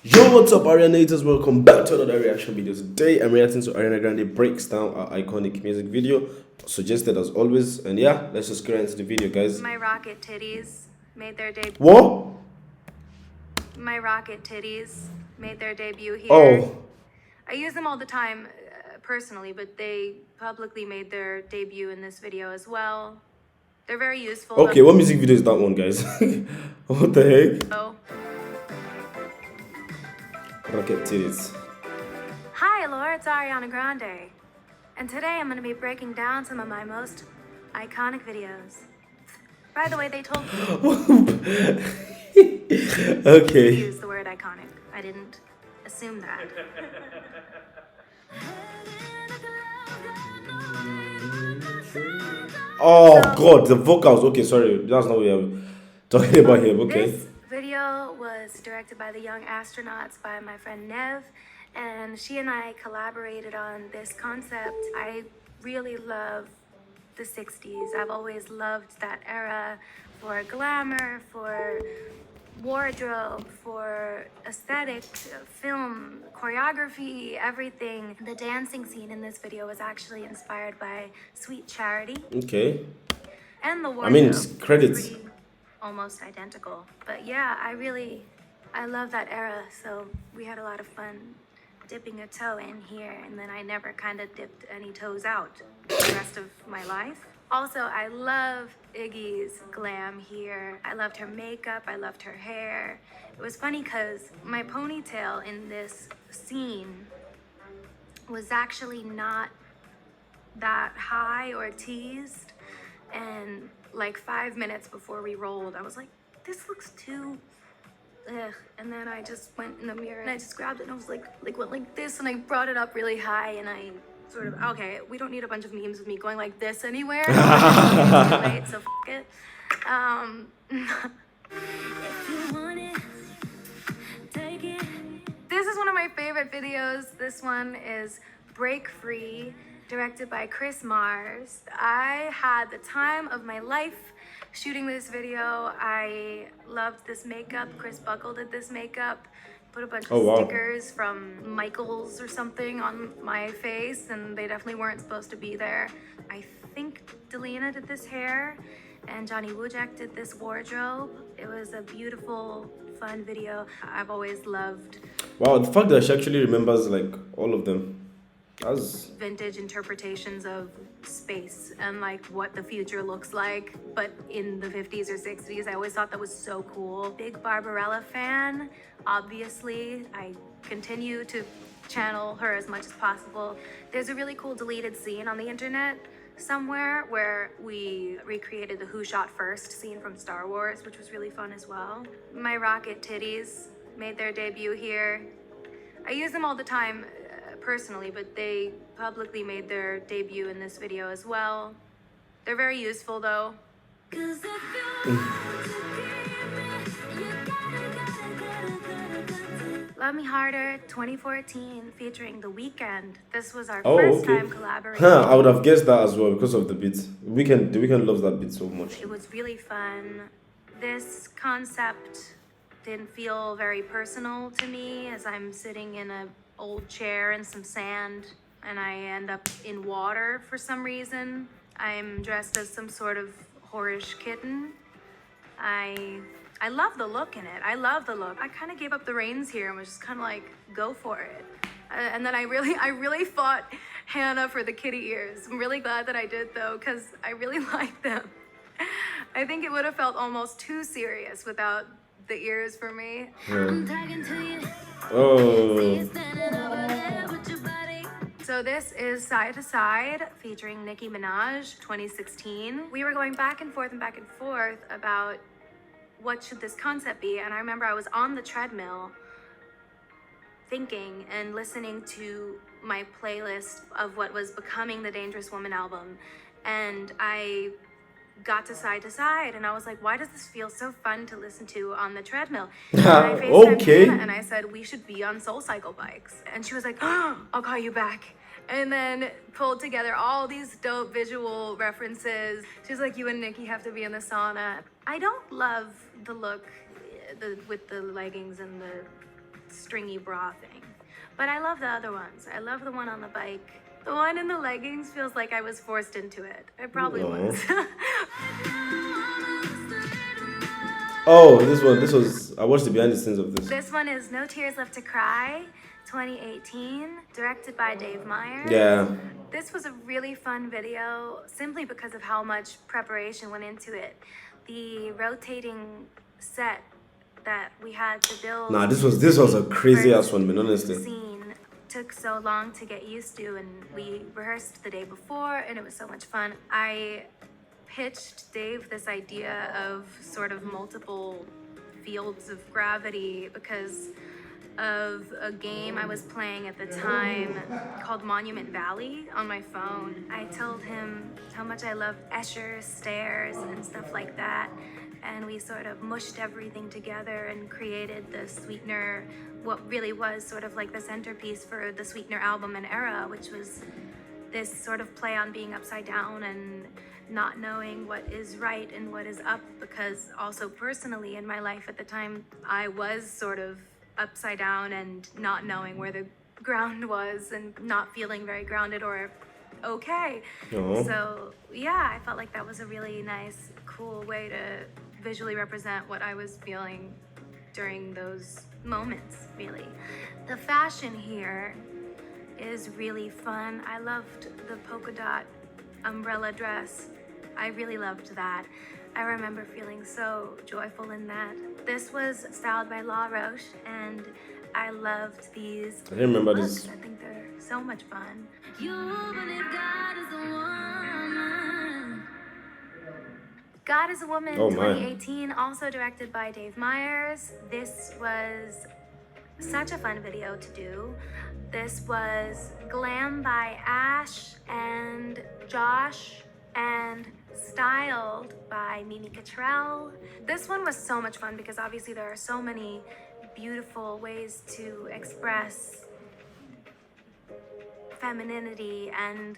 Yo, what's up, Arianators? Welcome back to another reaction video. Today, I'm reacting to Ariana Grande breaks down our iconic music video, suggested as always. And yeah, let's just get into the video, guys. My rocket titties made their debut. What? My rocket titties made their debut here. Oh. I use them all the time personally, but they publicly made their debut in this video as well. They're very useful. Okay, what music video is that one, guys? What the heck? Oh. Rocket titties. Hi, Allure, it's Ariana Grande. And today I'm going to be breaking down some of my most iconic videos. By the way, they told me Okay. to use the word iconic. I didn't assume that. Oh God, the vocals. Okay, sorry, that's not what we're talking about here. Okay. This video was directed by the young astronauts by my friend Nev, and she and I collaborated on this concept. I really love the 60s. I've always loved that era for glamour, for wardrobe, for aesthetic, film, choreography, everything. The dancing scene in this video was actually inspired by Sweet Charity. Okay. And the wardrobe. I mean, it's credits. Pretty almost identical. But yeah, I love that era. So we had a lot of fun dipping a toe in here, and then I never kind of dipped any toes out the rest of my life. Also, I love Iggy's glam here. I loved her makeup, I loved her hair. It was funny because my ponytail in this scene was actually not that high or teased. And like 5 minutes before we rolled, I was like, this looks too ugh. And then I just went in the mirror and I just grabbed it and I was like went like this, and I brought it up really high, and I sort of, okay, we don't need a bunch of memes of me going like this anywhere. It's too late, so f it. If you want it, take it. This is one of my favorite videos. This one is Break Free, directed by Chris Mars. I had the time of my life shooting this video. I loved this makeup. Chris Buckle did this makeup. Put a bunch of stickers from Michaels or something on my face, and they definitely weren't supposed to be there. I think Delina did this hair, and Johnny Wujek did this wardrobe. It was a beautiful, fun video. I've always loved. Wow, the fact that she actually remembers like all of them. That's vintage interpretations of space and like what the future looks like, but in the 50s or 60s. I always thought that was so cool. Big Barbarella fan, obviously. I continue to channel her as much as possible. There's a really cool deleted scene on the internet somewhere where we recreated the Who Shot First scene from Star Wars, which was really fun as well. My rocket titties made their debut here. I use them all the time personally, but they publicly made their debut in this video as well. They're very useful though. Love Me Harder 2014 featuring The Weeknd. This was our first time collaborating. I would have guessed that as well because of the beat. The Weeknd loves that beat so much. It was really fun. This concept didn't feel very personal to me, as I'm sitting in a old chair and some sand, and I end up in water for some reason. I'm dressed as some sort of whorish kitten. I love the look in it. I love the look. I kind of gave up the reins here and was just kind of like, go for it. And then I really fought Hannah for the kitty ears. I'm really glad that I did though, because I really like them. I think it would have felt almost too serious without the ears for me. I'm talking to you. Oh. So this is Side to Side featuring Nicki Minaj 2016. We were going back and forth about what should this concept be, and I remember I was on the treadmill thinking and listening to my playlist of what was becoming the Dangerous Woman album, and I got to Side, and I was like, why does this feel so fun to listen to on the treadmill? And I FaceTimed Hannah and I said, we should be on Soul Cycle bikes. And she was like, oh, I'll call you back. And then pulled together all these dope visual references. She was like, you and Nicki have to be in the sauna. I don't love the look with the leggings and the stringy bra thing. But I love the other ones. I love the one on the bike. The one in the leggings feels like I was forced into it. I probably was. Oh, this was, I watched the behind the scenes of this. This one is No Tears Left to Cry, 2018, directed by Dave Meyers. Yeah. This was a really fun video simply because of how much preparation went into it. The rotating set that we had to build. Nah, this was a crazy ass one, man, honestly. Scene took so long to get used to, and we rehearsed the day before, and it was so much fun. I pitched Dave this idea of sort of multiple fields of gravity because of a game I was playing at the time called Monument Valley on my phone. I told him how much I loved Escher stairs and stuff like that, and we sort of mushed everything together and created the Sweetener, what really was sort of like the centerpiece for the Sweetener album and era, which was this sort of play on being upside down and not knowing what is right and what is up, because also personally in my life at the time, I was sort of upside down and not knowing where the ground was and not feeling very grounded or okay. So yeah, I felt like that was a really nice, cool way to visually represent what I was feeling during those moments, really. The fashion here is really fun. I loved the polka dot umbrella dress. I really loved that. I remember feeling so joyful in that. This was styled by La Roche, and I loved these. I didn't remember looks. this. I think they're so much fun. God is a Woman, Oh, 2018, also directed by Dave Meyers. This was such a fun video to do. This was glam by Ash and Josh and styled by Mimi Cottrell. This one was so much fun because obviously there are so many beautiful ways to express femininity and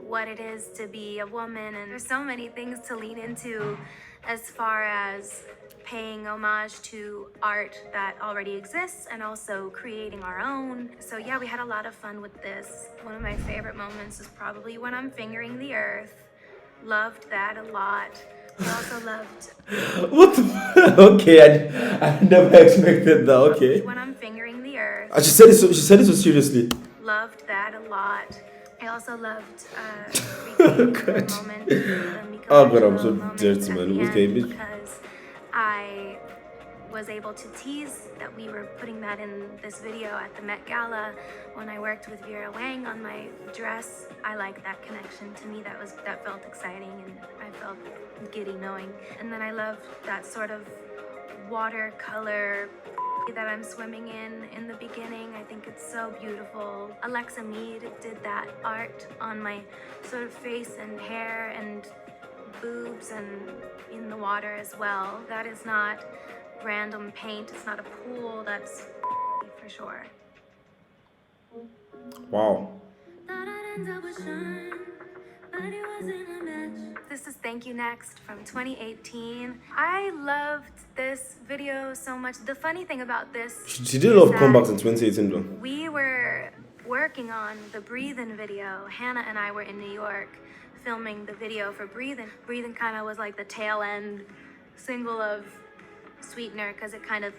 what it is to be a woman, and there's so many things to lean into as far as paying homage to art that already exists and also creating our own. So yeah, we had a lot of fun with this. One of my favorite moments is probably when I'm fingering the earth. Loved that a lot. I also loved What the okay, I never expected that, okay. when I'm fingering the earth. She said it so seriously. Loved that a lot. I also loved the moment, the Oh god, I'm so moment dirty, at man. the Okay, end, bitch. because I was able to tease that we were putting that in this video at the Met Gala when I worked with Vera Wang on my dress. I like that connection. To me, that felt exciting, and I felt giddy knowing. And then I love that sort of watercolor that I'm swimming in the beginning. I think it's so beautiful. Alexa Mead did that art on my sort of face and hair and boobs and in the water as well. That is not random paint. It's not a pool. That's for sure. Wow. This is Thank You Next from 2018. I loved this video so much. The funny thing about this, She did a lot of comebacks in 2018 though. we were working on the Breathin' video. Hannah and I were in New York filming the video for Breathin'. Breathin' kind of was like the tail end single of Sweetener because it kind of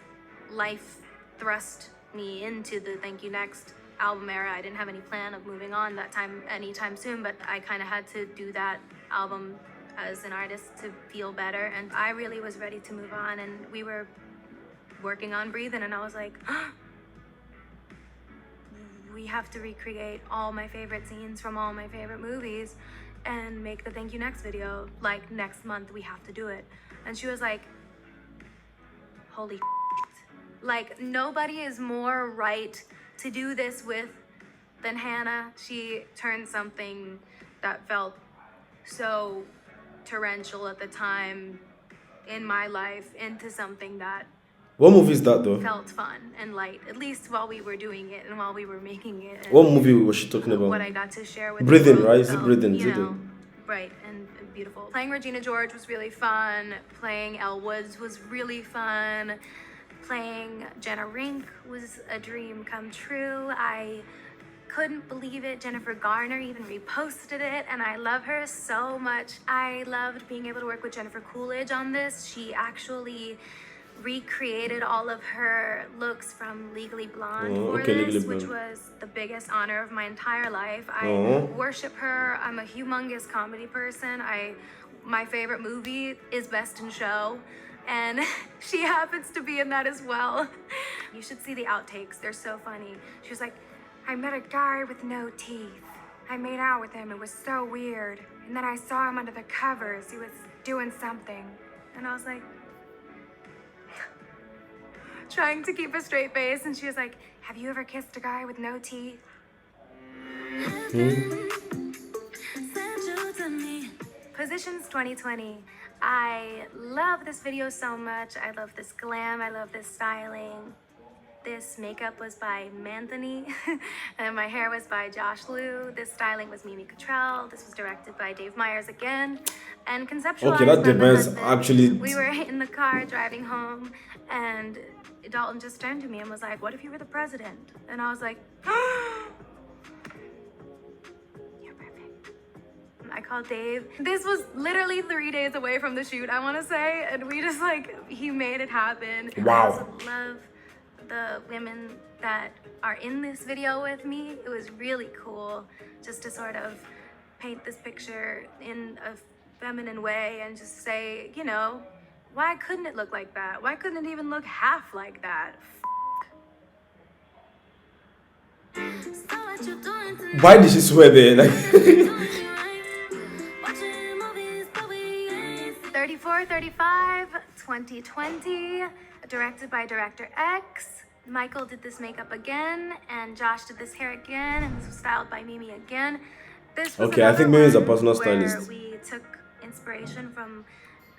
life thrust me into the Thank You Next album era. I didn't have any plan of moving on that time anytime soon, but I kind of had to do that album as an artist to feel better, and I really was ready to move on, and we were working on Breathin', and I was like, we have to recreate all my favorite scenes from all my favorite movies and make the Thank You Next video, like next month we have to do it. And she was like, holy like nobody is more right to do this with than Hannah. She turned something that felt so torrential at the time in my life into something that What movie is that though? felt fun and light, at least while we were doing it and while we were making it. And What movie was she talking about? what I got to share with Breathin', the world right? Is it felt, Breathin'? you Is it know, right, and beautiful. Playing Regina George was really fun. Playing Elle Woods was really fun. Playing Jenna Rink was a dream come true. I couldn't believe it. Jennifer Garner even reposted it, and I love her so much. I loved being able to work with Jennifer Coolidge on this. She actually recreated all of her looks from Legally Blonde for okay, this, Legally which Blonde. was the biggest honor of my entire life. I Oh. worship her. I'm a humongous comedy person. My favorite movie is Best in Show, and she happens to be in that as well. You should see the outtakes. They're so funny. She was like, I met a guy with no teeth. I made out with him. It was so weird. And then I saw him under the covers. He was doing something. And I was like, trying to keep a straight face. And she was like, have you ever kissed a guy with no teeth? Positions 2020. I love this video so much. I love this glam. I love this styling. This makeup was by Manthony, and my hair was by Josh Liu. This styling was Mimi Cottrell. This was directed by Dave Meyers again, and conceptualized Okay, that by my depends. husband. Actually, We were in the car driving home, and Dalton just turned to me and was like, what if you were the president? And I was like, you're perfect. I called Dave. This was literally 3 days away from the shoot, I want to say, and we just he made it happen. Wow. I also love the women that are in this video with me. It was really cool just to sort of paint this picture in a feminine way and just say, why couldn't it look like that? Why couldn't it even look half like that? why did she swear there? Like, 3435 2020, directed by Director X. Michael did this makeup again, and Josh did this hair again, and this was styled by Mimi again. This was Okay, I think another Mimi is a one personal where stylist. we took inspiration from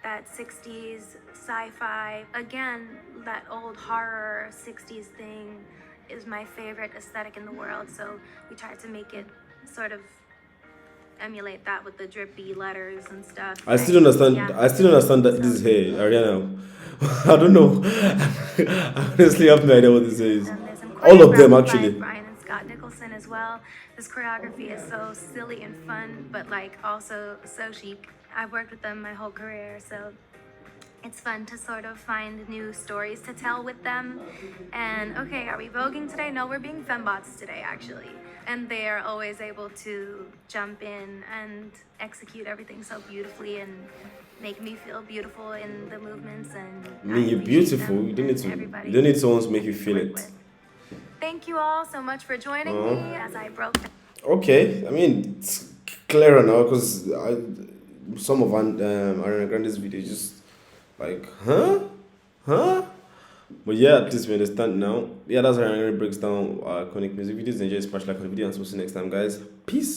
that 60s sci-fi. Again, that old horror 60s thing is my favorite aesthetic in the world, so we tried to make it sort of emulate that with the drippy letters and stuff. I still don't understand. Yeah. I still don't understand that this is hair, Ariana. I don't know. I honestly have no idea what this is. And there's some All of them, choreographed by actually. Brian and Scott Nicholson as well. This choreography is so silly and fun, but also so chic. I've worked with them my whole career, so it's fun to sort of find new stories to tell with them. And okay, are we voguing today? No, we're being fembots today, actually. And they are always able to jump in and execute everything so beautifully and make me feel beautiful in the movements. And I mean, you're beautiful. You don't need to. You don't need someone to make you feel it. Thank you all so much for joining me as I broke down. Okay, I mean, it's clearer now because some of Ariana Grande's videos just like, huh? But yeah, at least we understand now. Yeah, that's Ariana Grande breaks down iconic music videos. Enjoy this particular video, and we'll see you next time, guys. Peace.